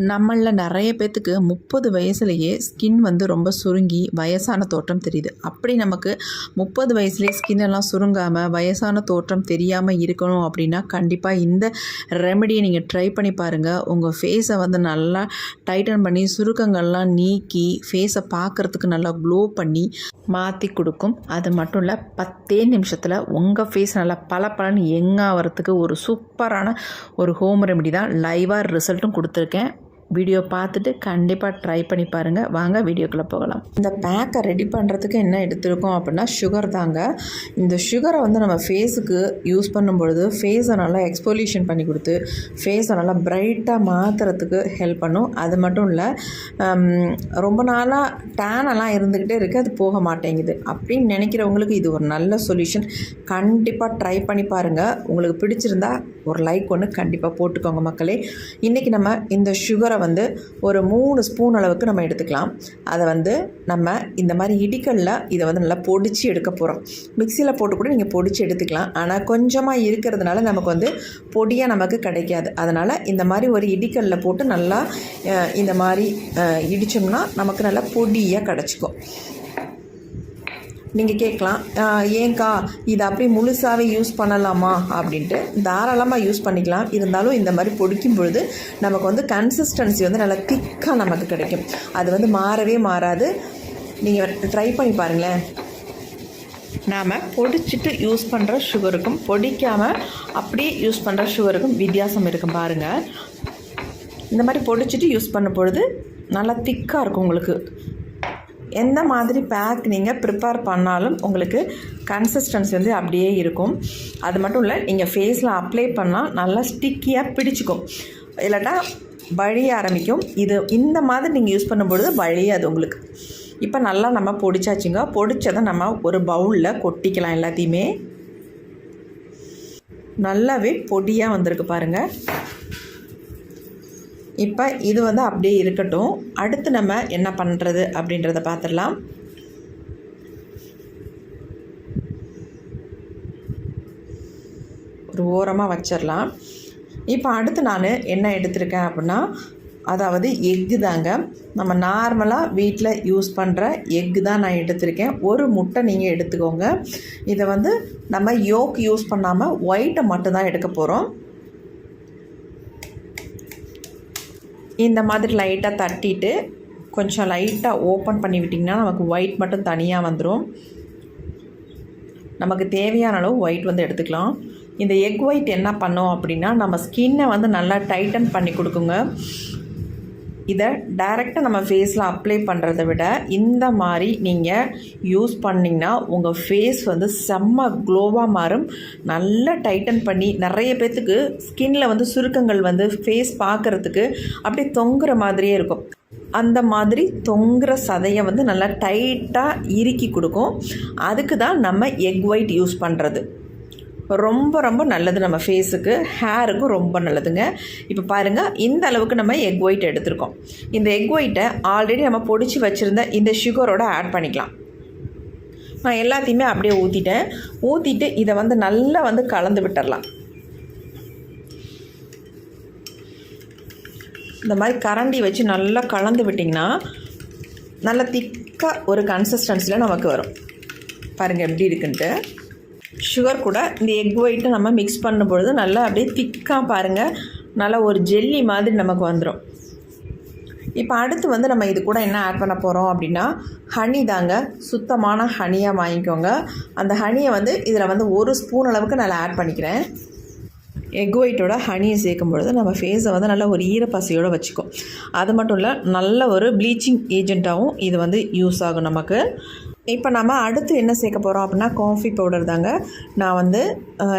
நம்மளில் நிறைய பேர்த்துக்கு 30 வயசுலேயே ஸ்கின் வந்து ரொம்ப சுருங்கி வயசான தோற்றம் தெரியுது. அப்படி நமக்கு 30 வயசுலேயே ஸ்கின் எல்லாம் சுருங்காமல் வயசான தோற்றம் தெரியாமல் இருக்கணும் அப்படின்னா கண்டிப்பாக இந்த ரெமெடியை நீங்கள் ட்ரை பண்ணி பாருங்கள். உங்கள் ஃபேஸை வந்து நல்லா டைட்டன் பண்ணி சுருக்கங்கள்லாம் நீக்கி ஃபேஸை பார்க்குறதுக்கு நல்லா க்ளோ பண்ணி மாற்றி கொடுக்கும். அது மட்டும் இல்லை 10 நிமிஷத்தில் உங்கள் ஃபேஸ் நல்லா பளபளன்னு ஆகிறதுக்கு ஒரு சூப்பரான ஒரு ஹோம் ரெமெடி தான். லைவாக ரிசல்ட்டும் கொடுத்துருக்கேன். வீடியோ பார்த்துட்டு கண்டிப்பாக ட்ரை பண்ணி பாருங்கள். வாங்க வீடியோக்குள்ளே போகலாம். இந்த பேக்கை ரெடி பண்ணுறதுக்கு என்ன எடுத்துருக்கோம் அப்படின்னா சுகர் தாங்க. இந்த சுகரை வந்து நம்ம ஃபேஸுக்கு யூஸ் பண்ணும்பொழுது ஃபேஸை நல்லா எக்ஸ்போலியூஷன் பண்ணி கொடுத்து ஃபேஸை நல்லா பிரைட்டாக மாற்றுறதுக்கு ஹெல்ப் பண்ணும். அது மட்டும் இல்லை ரொம்ப நாளாக டேனெல்லாம் இருந்துக்கிட்டே இருக்குது, அது போக மாட்டேங்குது அப்படின்னு நினைக்கிறவங்களுக்கு இது ஒரு நல்ல சொல்யூஷன். கண்டிப்பாக ட்ரை பண்ணி பாருங்கள். உங்களுக்கு பிடிச்சிருந்தா ஒரு லைக் ஒன்று கண்டிப்பாக போட்டுக்கோங்க மக்களே. இன்றைக்கி நம்ம இந்த சுகரை வந்து ஒரு 3 ஸ்பூன் அளவுக்கு நம்ம எடுத்துக்கலாம். அதை வந்து நம்ம இந்த மாதிரி இடிக்கல்ல இதை வந்து நல்லா பொடிச்சு எடுக்க போகிறோம். மிக்சியில் போட்டு கூட நீங்கள் பொடிச்சு எடுத்துக்கலாம். ஆனால் கொஞ்சமாக இருக்கிறதுனால நமக்கு வந்து பொடியாக நமக்கு கிடைக்காது. அதனால் இந்த மாதிரி ஒரு இடிக்கல்ல போட்டு நல்லா இந்த மாதிரி இடித்தோம்னா நமக்கு நல்லா பொடியாக கிடச்சிக்கும். நீங்கள் கேட்கலாம், ஏன்க்கா இதை அப்படியே முழுசாகவே யூஸ் பண்ணலாமா அப்படின்ட்டு. தாராளமாக யூஸ் பண்ணிக்கலாம். இருந்தாலும் இந்த மாதிரி பொடிக்கும் பொழுது நமக்கு வந்து கன்சிஸ்டன்சி வந்து நல்லா திக்காக நமக்கு கிடைக்கும். அது வந்து மாறவே மாறாது. நீங்கள் ட்ரை பண்ணி பாருங்களேன். நாம் பொடிச்சிட்டு யூஸ் பண்ணுற சுகருக்கும் பொடிக்காமல் அப்படியே யூஸ் பண்ணுற சுகருக்கும் வித்தியாசம் இருக்கும் பாருங்கள். இந்த மாதிரி பொடிச்சிட்டு யூஸ் பண்ணும் பொழுது நல்லா திக்காக இருக்கும். உங்களுக்கு எந்த மாதிரி பேக் நீங்கள் ப்ரிப்பேர் பண்ணாலும் உங்களுக்கு கன்சிஸ்டன்சி வந்து அப்படியே இருக்கும். அது மட்டும் இல்லை, நீங்கள் ஃபேஸில் அப்ளை பண்ணால் நல்லா ஸ்டிக்கியாக பிடிச்சிக்கும், இல்லாட்டா வழிய ஆரம்பிக்கும். இது இந்த மாதிரி நீங்கள் யூஸ் பண்ணும்பொழுது வழியாது உங்களுக்கு. இப்போ நல்லா நம்ம பொடிச்சாச்சுங்க. பொடிச்சதை நம்ம ஒரு பவுலில் கொட்டிக்கலாம். எல்லாத்தையுமே நல்லாவே பொடியாக வந்திருக்கு பாருங்கள். இப்போ இது வந்து அப்படியே இருக்கட்டும். அடுத்து நம்ம என்ன பண்ணுறது அப்படின்றத பார்த்துடலாம். ஒரு ஓரமாக வச்சிடலாம். இப்போ அடுத்து நான் என்ன எடுத்திருக்கேன் அப்படின்னா, அதாவது எக்கு தாங்க. நம்ம நார்மலாக வீட்டில் யூஸ் பண்ணுற எக்கு தான் நான் எடுத்திருக்கேன். ஒரு முட்டை நீங்கள் எடுத்துக்கோங்க. இதை வந்து நம்ம யோக் யூஸ் பண்ணாமல் ஒயிட்டை மட்டும்தான் எடுக்க போகிறோம். இந்த மாதிரி லைட்டாக தட்டிட்டு கொஞ்சம் லைட்டாக ஓப்பன் பண்ணி விட்டிங்கன்னா நமக்கு ஒயிட் மட்டும் தனியாக வந்துடும். நமக்கு தேவையான அளவு ஒயிட் வந்து எடுத்துக்கலாம். இந்த எக் ஒயிட் என்ன பண்ணோம் அப்படின்னா நம்ம ஸ்கின்னை வந்து நல்லா டைட்டன் பண்ணி கொடுக்குங்க. இதை டைரெக்டாக நம்ம ஃபேஸில் அப்ளை பண்ணுறதை விட இந்த மாதிரி நீங்கள் யூஸ் பண்ணிங்கன்னா உங்கள் ஃபேஸ் வந்து செம்ம க்ளோவாக மாறும். நல்லா டைட்டன் பண்ணி நிறைய பேர்த்துக்கு ஸ்கின்னில் வந்து சுருக்கங்கள் வந்து ஃபேஸ் பார்க்குறதுக்கு அப்படியே தொங்குற மாதிரியே இருக்கும். அந்த மாதிரி தொங்குற சதையை வந்து நல்லா டைட்டாக இறுக்கி கொடுக்கும். அதுக்கு தான் நம்ம எக் ஒயிட் யூஸ் பண்ணுறது. ரொம்ப ரொம்ப நல்லது நம்ம ஃபேஸுக்கு, ஹேருக்கும் ரொம்ப நல்லதுங்க. இப்போ பாருங்கள், இந்த அளவுக்கு நம்ம எக் ஒயிட் எடுத்துருக்கோம். இந்த எக் ஒயிட்டை ஆல்ரெடி நம்ம பொடிச்சு வச்சுருந்த இந்த சுகரோட ஆட் பண்ணிக்கலாம். நான் எல்லாத்தையுமே அப்படியே ஊற்றிட்டு இதை வந்து நல்லா வந்து கலந்து விட்டுடலாம். இந்த மாதிரி கரண்டி வச்சு நல்லா கலந்து விட்டிங்கன்னா நல்லா திக்காக ஒரு கன்சிஸ்டன்சியில் நமக்கு வரும். பாருங்கள் எப்படி இருக்குன்ட்டு. சுகர் கூட இந்த எக் ஒயிட்டை நம்ம மிக்ஸ் பண்ணும்பொழுது நல்லா அப்படியே திக்காக பாருங்கள், நல்லா ஒரு ஜெல்லி மாதிரி நமக்கு வந்துடும். இப்போ அடுத்து வந்து நம்ம இது கூட என்ன ஆட் பண்ண போகிறோம் அப்படின்னா ஹனி தாங்க. சுத்தமான ஹனியாக வாங்கிக்கோங்க. அந்த ஹனியை வந்து இதில் வந்து 1 ஸ்பூன் அளவுக்கு நான் ஆட் பண்ணிக்கிறேன். எக் ஒயிட்டோட ஹனியை சேர்க்கும் பொழுது நம்ம ஃபேஸை வந்து நல்லா ஒரு ஈரப்பசையோடு வச்சுக்கும். அது மட்டும் இல்லை, நல்ல ஒரு ப்ளீச்சிங் ஏஜெண்ட்டாகவும் இது வந்து யூஸ் ஆகும் நமக்கு. இப்போ நம்ம அடுத்து என்ன சேர்க்க போகிறோம் அப்படின்னா காஃபி பவுடர் தாங்க. நான் வந்து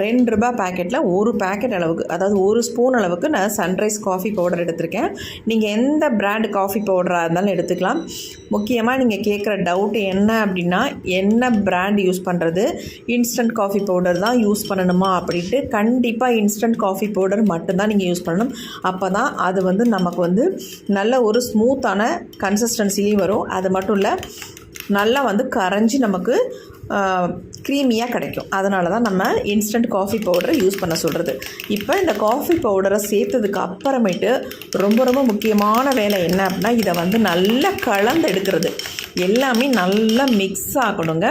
₹2 பேக்கெட்டில் 1 பேக்கெட் அளவுக்கு, அதாவது 1 ஸ்பூன் அளவுக்கு நான் சன்ரைஸ் காஃபி பவுடர் எடுத்திருக்கேன். நீங்கள் எந்த பிராண்ட் காஃபி பவுடராக இருந்தாலும் எடுத்துக்கலாம். முக்கியமாக நீங்கள் கேட்குற டவுட் என்ன அப்படின்னா, என்ன பிராண்ட் யூஸ் பண்ணுறது, இன்ஸ்டன்ட் காஃபி பவுடர் தான் யூஸ் பண்ணணுமா அப்படின்ட்டு. கண்டிப்பாக இன்ஸ்டன்ட் காஃபி பவுடர் மட்டும்தான் நீங்கள் யூஸ் பண்ணணும். அப்போ தான் அது வந்து நமக்கு வந்து நல்ல ஒரு ஸ்மூத்தான கன்சிஸ்டன்சிலையும் வரும். அது மட்டும் இல்லை, நல்லா வந்து கரைஞ்சி நமக்கு க்ரீமியாக கிடைக்கும். அதனால தான் நம்ம இன்ஸ்டன்ட் காஃபி பவுடரை யூஸ் பண்ண சொல்கிறது. இப்போ இந்த காஃபி பவுடரை சேர்த்ததுக்கு அப்புறமேட்டு ரொம்ப ரொம்ப முக்கியமான வேலை என்ன அப்படின்னா, இதை வந்து நல்லா கலந்து எடுக்கிறது. எல்லாமே நல்லா மிக்ஸ் ஆகணுங்க.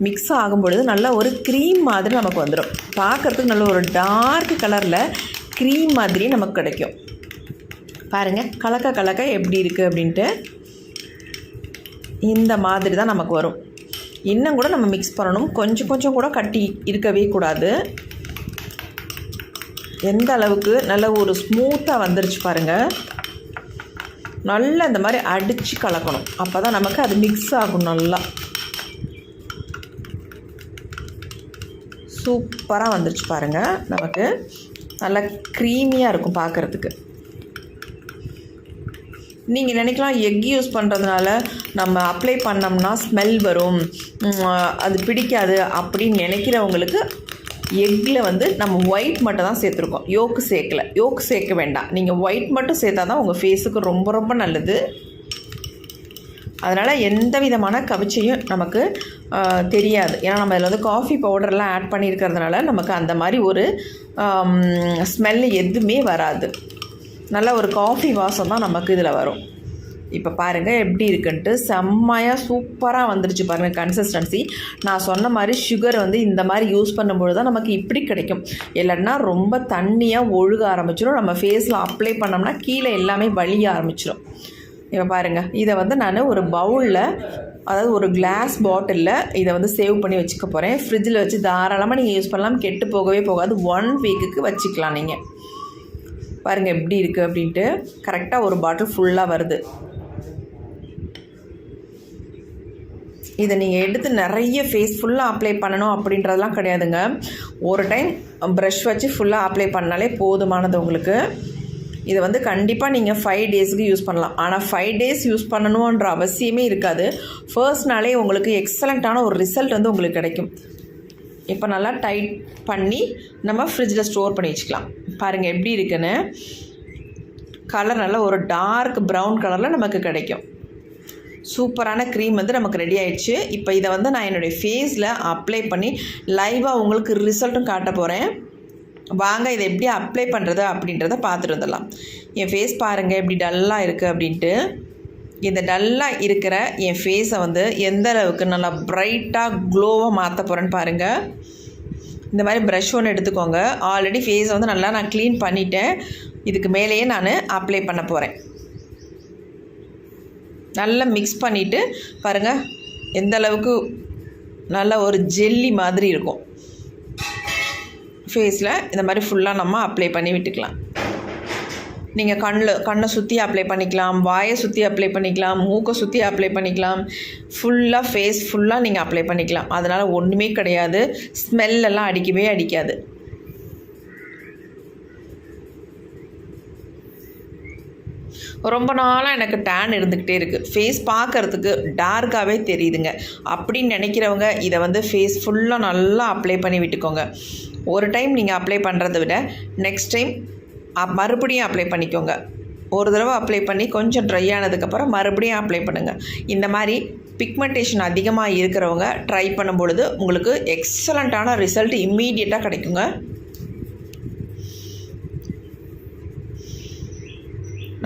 மிக்ஸ் ஆகும் பொழுது நல்லா ஒரு க்ரீம் மாதிரி நமக்கு வந்துடும். பார்க்குறதுக்கு நல்ல ஒரு டார்க் கலரில் க்ரீம் மாதிரி நமக்கு கிடைக்கும். பாருங்கள், கலக்க கலக்க எப்படி இருக்குது அப்படின்ட்டு இந்த மாதிரி தான் நமக்கு வரும். இன்னும் கூட நம்ம மிக்ஸ் பண்ணணும். கொஞ்சம் கொஞ்சம் கூட கட்டி இருக்கவே கூடாது. எந்த அளவுக்கு நல்ல ஒரு ஸ்மூத்தாக வந்துருச்சு பாருங்கள். நல்லா இந்த மாதிரி அடித்து கலக்கணும். அப்போ தான் நமக்கு அது மிக்ஸ் ஆகும். நல்லா சூப்பராக வந்துருச்சு பாருங்கள். நமக்கு நல்லா க்ரீமியாக இருக்கும் பார்க்குறதுக்கு. நீங்கள் நினைக்கலாம் எக் யூஸ் பண்ணுறதுனால நம்ம அப்ளை பண்ணோம்னா ஸ்மெல் வரும், அது பிடிக்காது அப்படின்னு நினைக்கிறவங்களுக்கு எக்கில் வந்து நம்ம ஒயிட் மட்டும் தான் சேர்த்துருக்கோம். யோக்கு சேர்க்கலை. யோக்கு சேர்க்க வேண்டாம். நீங்கள் ஒயிட் மட்டும் சேர்த்தா தான் உங்கள் ஃபேஸுக்கு ரொம்ப ரொம்ப நல்லது. அதனால் எந்த விதமான கவிச்சையும் நமக்கு தெரியாது. ஏன்னா நம்ம இதில் வந்து காஃபி பவுடர்லாம் ஆட் பண்ணியிருக்கிறதுனால நமக்கு அந்த மாதிரி ஒரு ஸ்மெல்லு எதுவுமே வராது. நல்ல ஒரு காஃபி வாசம் தான் நமக்கு இதில் வரும். இப்போ பாருங்கள் எப்படி இருக்குன்ட்டு. செம்மையாக சூப்பராக வந்துருச்சு பாருங்கள் கன்சிஸ்டன்சி. நான் சொன்ன மாதிரி சுகர் வந்து இந்த மாதிரி யூஸ் பண்ணும்பொழுது தான் நமக்கு இப்படி கிடைக்கும். இல்லைன்னா ரொம்ப தண்ணியாக ஒழுக ஆரம்பிச்சிடும். நம்ம ஃபேஸில் அப்ளை பண்ணோம்னா கீழே எல்லாமே வலிய ஆரம்பிச்சிடும். இப்போ பாருங்கள், இதை வந்து நான் ஒரு பவுலில், அதாவது ஒரு கிளாஸ் பாட்டிலில் இதை வந்து சேவ் பண்ணி வச்சுக்க போகிறேன். ஃப்ரிட்ஜில் வச்சு தாராளமாக நீங்கள் யூஸ் பண்ணலாம். கெட்டு போகவே போகாது. 1 வீக்குக்கு வச்சுக்கலாம். நீங்கள் பாருங்கள் எப்படி இருக்குது அப்படின்ட்டு. கரெக்டாக ஒரு பாட்டில் ஃபுல்லாக வருது. இதை நீங்கள் எடுத்து நிறைய ஃபேஸ் ஃபுல்லாக அப்ளை பண்ணணும் அப்படின்றதெல்லாம் கிடையாதுங்க. ஒரு டைம் ப்ரஷ் வச்சு ஃபுல்லாக அப்ளை பண்ணாலே போதுமானது உங்களுக்கு. இதை வந்து கண்டிப்பாக நீங்கள் 5 டேஸுக்கு யூஸ் பண்ணலாம். ஆனால் 5 டேஸ் யூஸ் பண்ணணுன்ற அவசியமே இருக்காது. ஃபர்ஸ்ட் நாளே உங்களுக்கு எக்ஸலண்ட்டான ஒரு ரிசல்ட் வந்து உங்களுக்கு கிடைக்கும். இப்போ நல்லா டைட் பண்ணி நம்ம ஃப்ரிட்ஜில் ஸ்டோர் பண்ணி வச்சுக்கலாம். பாருங்கள் எப்படி இருக்குன்னு. கலர் நல்லா ஒரு டார்க் ப்ரௌன் கலரில் நமக்கு கிடைக்கும். சூப்பரான க்ரீம் வந்து நமக்கு ரெடி ஆகிடுச்சு. இப்போ இதை வந்து நான் என்னுடைய ஃபேஸில் அப்ளை பண்ணி லைவாக உங்களுக்கு ரிசல்ட்டும் காட்ட போகிறேன். வாங்க இதை எப்படி அப்ளை பண்ணுறது அப்படின்றத பார்த்துட்டு வந்துடலாம். என் ஃபேஸ் பாருங்கள் எப்படி டல்லாக இருக்குது அப்படின்ட்டு. இந்த டல்லாக இருக்கிற என் ஃபேஸை வந்து எந்த அளவுக்கு நல்லா ப்ரைட்டாக க்ளோவாக மாற்ற போகிறேன்னு பாருங்கள். இந்த மாதிரி ப்ரஷ் ஒன்று எடுத்துக்கோங்க. ஆல்ரெடி ஃபேஸை வந்து நல்லா நான் க்ளீன் பண்ணிவிட்டேன். இதுக்கு மேலேயே நான் அப்ளை பண்ண போகிறேன். நல்லா மிக்ஸ் பண்ணிவிட்டு பாருங்கள் எந்த அளவுக்கு நல்ல ஒரு ஜெல்லி மாதிரி இருக்கும். ஃபேஸில் இந்த மாதிரி ஃபுல்லாக நம்ம அப்ளை பண்ணி விட்டுக்கலாம். நீங்கள் கண்ணை சுற்றி அப்ளை பண்ணிக்கலாம், வாயை சுற்றி அப்ளை பண்ணிக்கலாம், மூக்கை சுற்றி அப்ளை பண்ணிக்கலாம். ஃபுல்லாக ஃபேஸ் ஃபுல்லாக நீங்கள் அப்ளை பண்ணிக்கலாம். அதனால் ஒன்றுமே கிடையாது. ஸ்மெல்லெல்லாம் அடிக்கவே அடிக்காது. ரொம்ப நாளாக எனக்கு டேன் இருந்துக்கிட்டே இருக்குது. ஃபேஸ் பார்க்குறதுக்கு டார்க்காகவே தெரியுதுங்க. அப்படின்னு நினைக்கிறவங்க இதை வந்து ஃபேஸ் ஃபுல்லாக நல்லா அப்ளை பண்ணி விட்டுக்கோங்க. ஒரு டைம் நீங்கள் அப்ளை பண்ணுறதை விட நெக்ஸ்ட் டைம் மறுபடியும் அப்ளை பண்ணிக்கோங்க. ஒரு தடவை அப்ளை பண்ணி கொஞ்சம் ட்ரை ஆனதுக்கப்புறம் மறுபடியும் அப்ளை பண்ணுங்கள். இந்த மாதிரி பிக்மெண்டேஷன் அதிகமாக இருக்கிறவங்க ட்ரை பண்ணும் பொழுது உங்களுக்கு எக்ஸலண்ட்டான ரிசல்ட் இம்மீடியட்டாக கிடைக்குங்க.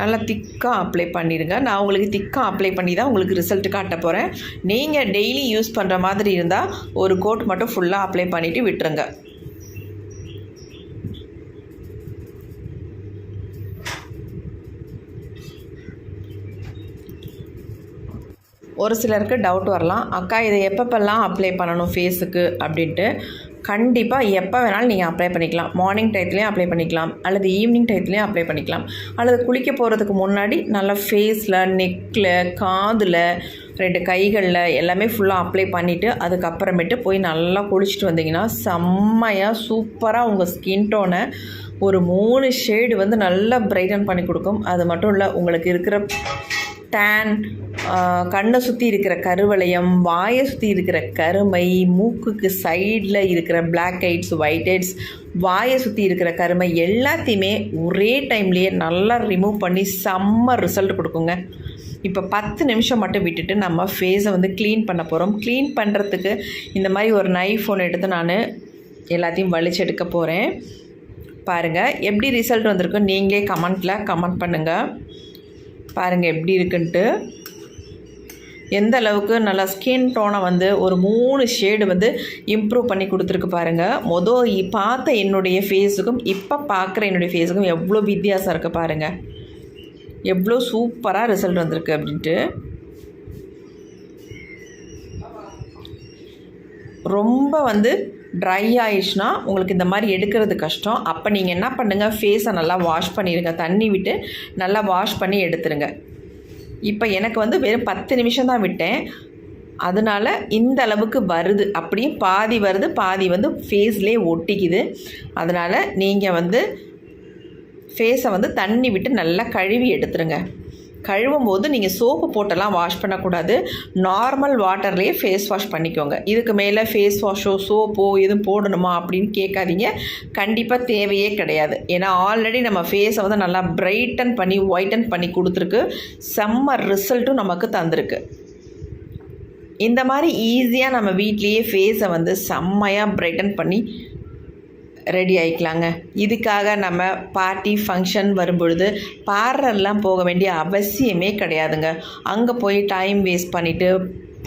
நல்லா திக்காக அப்ளை பண்ணிடுங்க. நான் உங்களுக்கு திக்காக அப்ளை பண்ணி தான் உங்களுக்கு ரிசல்ட் காட்ட போகிறேன். நீங்கள் டெய்லி யூஸ் பண்ணுற மாதிரி இருந்தால் ஒரு கோட் மட்டும் ஃபுல்லாக அப்ளை பண்ணிவிட்டு விட்டுருங்க. ஒரு சிலருக்கு டவுட் வரலாம், அக்கா இதை எப்பப்பெல்லாம் அப்ளை பண்ணணும் ஃபேஸுக்கு அப்படின்ட்டு. கண்டிப்பாக எப்போ வேணாலும் நீங்கள் அப்ளை பண்ணிக்கலாம். மார்னிங் டயத்துலேயும் அப்ளை பண்ணிக்கலாம், அல்லது ஈவினிங் டயத்துலேயும் அப்ளை பண்ணிக்கலாம், அல்லது குளிக்க போகிறதுக்கு முன்னாடி நல்லா ஃபேஸில், நெக்கில், காதில், 2 கைகளில் எல்லாமே ஃபுல்லாக அப்ளை பண்ணிவிட்டு அதுக்கப்புறமேட்டு போய் நல்லா குளிச்சுட்டு வந்தீங்கன்னா செம்மையாக சூப்பராக உங்கள் ஸ்கின் டோனை ஒரு 3 ஷேடு வந்து நல்லா பிரைட்டன் பண்ணி கொடுக்கும். அது மட்டும் இல்லை, உங்களுக்கு இருக்கிற டேன், கண்ணை சுற்றி இருக்கிற கருவளையம், வாயை சுற்றி இருக்கிற கருமை, மூக்குக்கு சைடில் இருக்கிற பிளாக் ஹெட்ஸ், ஒயிட் ஹெட்ஸ், வாயை சுற்றி இருக்கிற கருமை எல்லாத்தையுமே ஒரே டைம்லேயே நல்லா ரிமூவ் பண்ணி செம்ம ரிசல்ட் கொடுக்குங்க. இப்போ 10 நிமிஷம் மட்டும் விட்டுட்டு நம்ம ஃபேஸை வந்து க்ளீன் பண்ண போகிறோம். க்ளீன் பண்ணுறதுக்கு இந்த மாதிரி ஒரு நைஃப் ஒன்று எடுத்து நான் எல்லாத்தையும் வலிச்சு எடுக்க போகிறேன். பாருங்கள் எப்படி ரிசல்ட் வந்திருக்கு, நீங்களே கமெண்ட் பண்ணுங்கள். பாருங்கள் எப்படி இருக்குன்ட்டு. எந்த அளவுக்கு நல்லா ஸ்கின் டோனை வந்து ஒரு 3 ஷேடு வந்து இம்ப்ரூவ் பண்ணி கொடுத்துருக்கு பாருங்கள். பார்த்த என்னுடைய ஃபேஸுக்கும் இப்போ பார்க்குற என்னுடைய ஃபேஸுக்கும் எவ்வளோ வித்தியாசம் இருக்குது பாருங்கள். எவ்வளோ சூப்பராக ரிசல்ட் வந்திருக்கு அப்படின்ட்டு. ரொம்ப வந்து ட்ரை ஆயிடுச்சுன்னா உங்களுக்கு இந்த மாதிரி எடுக்கிறது கஷ்டம். அப்போ நீங்கள் என்ன பண்ணுங்கள், ஃபேஸை நல்லா வாஷ் பண்ணிடுங்க. தண்ணி விட்டு நல்லா வாஷ் பண்ணி எடுத்துருங்க. இப்போ எனக்கு வந்து வெறும் 10 நிமிஷம் தான் விட்டேன், அதனால் இந்த அளவுக்கு வருது. அப்படியே பாதி வருது, பாதி வந்து ஃபேஸ்லேயே ஒட்டிக்குது. அதனால் நீங்கள் வந்து ஃபேஸை வந்து தண்ணி விட்டு நல்லா கழுவி எடுத்துருங்க. கழுவும் போது நீங்கள் சோப்பு போட்டெல்லாம் வாஷ் பண்ணக்கூடாது. நார்மல் வாட்டர்லேயே ஃபேஸ் வாஷ் பண்ணிக்கோங்க. இதுக்கு மேலே ஃபேஸ் வாஷோ சோப்போ எதுவும் போடணுமா அப்படின்னு கேட்காதீங்க. கண்டிப்பாக தேவையே கிடையாது. ஏன்னா ஆல்ரெடி நம்ம ஃபேஸை வந்து நல்லா பிரைட்டன் பண்ணி ஒயிட்டன் பண்ணி கொடுத்துருக்கு. செம்ம ரிசல்ட்டும் நமக்கு தந்திருக்கு. இந்த மாதிரி ஈஸியாக நம்ம வீட்லேயே ஃபேஸை வந்து செம்மையாக பிரைட்டன் பண்ணி ரெடி ஆகிக்கலாங்க. இதுக்காக நம்ம பார்ட்டி ஃபங்க்ஷன் வரும்பொழுது பார்லர்லாம் போக வேண்டிய அவசியமே கிடையாதுங்க. அங்கே போய் டைம் வேஸ்ட் பண்ணிவிட்டு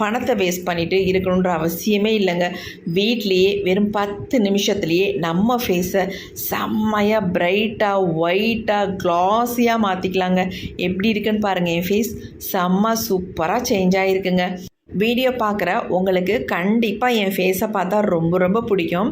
பணத்தை வேஸ்ட் பண்ணிவிட்டு இருக்கணுன்ற அவசியமே இல்லைங்க. வீட்லேயே வெறும் 10 நிமிஷத்துலேயே நம்ம ஃபேஸை செம்மையாக பிரைட்டாக ஒயிட்டாக க்ளாஸியாக மாற்றிக்கலாங்க. எப்படி இருக்குன்னு பாருங்கள். என் ஃபேஸ் செம்ம சூப்பராக சேஞ்ச் ஆகிருக்குங்க. வீடியோ பார்க்குற உங்களுக்கு கண்டிப்பாக என் ஃபேஸை பார்த்தா ரொம்ப ரொம்ப பிடிக்கும்.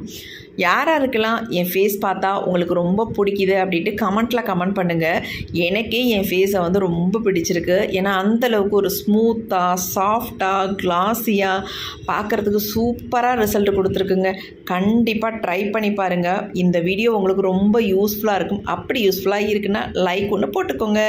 யாராருக்கெல்லாம் என் ஃபேஸ் பார்த்தா உங்களுக்கு ரொம்ப பிடிக்குது அப்படின்ட்டு கமெண்ட் பண்ணுங்கள். எனக்கே என் ஃபேஸை வந்து ரொம்ப பிடிச்சிருக்கு. ஏன்னா அந்தளவுக்கு ஒரு ஸ்மூத்தாக சாஃப்டாக க்ளாஸியாக பார்க்குறதுக்கு சூப்பராக ரிசல்ட் கொடுத்துருக்குங்க. கண்டிப்பாக ட்ரை பண்ணி பாருங்கள். இந்த வீடியோ உங்களுக்கு ரொம்ப யூஸ்ஃபுல்லாக இருக்கும். அப்படி யூஸ்ஃபுல்லாக இருக்குன்னா லைக் ஒன்று போட்டுக்கோங்க.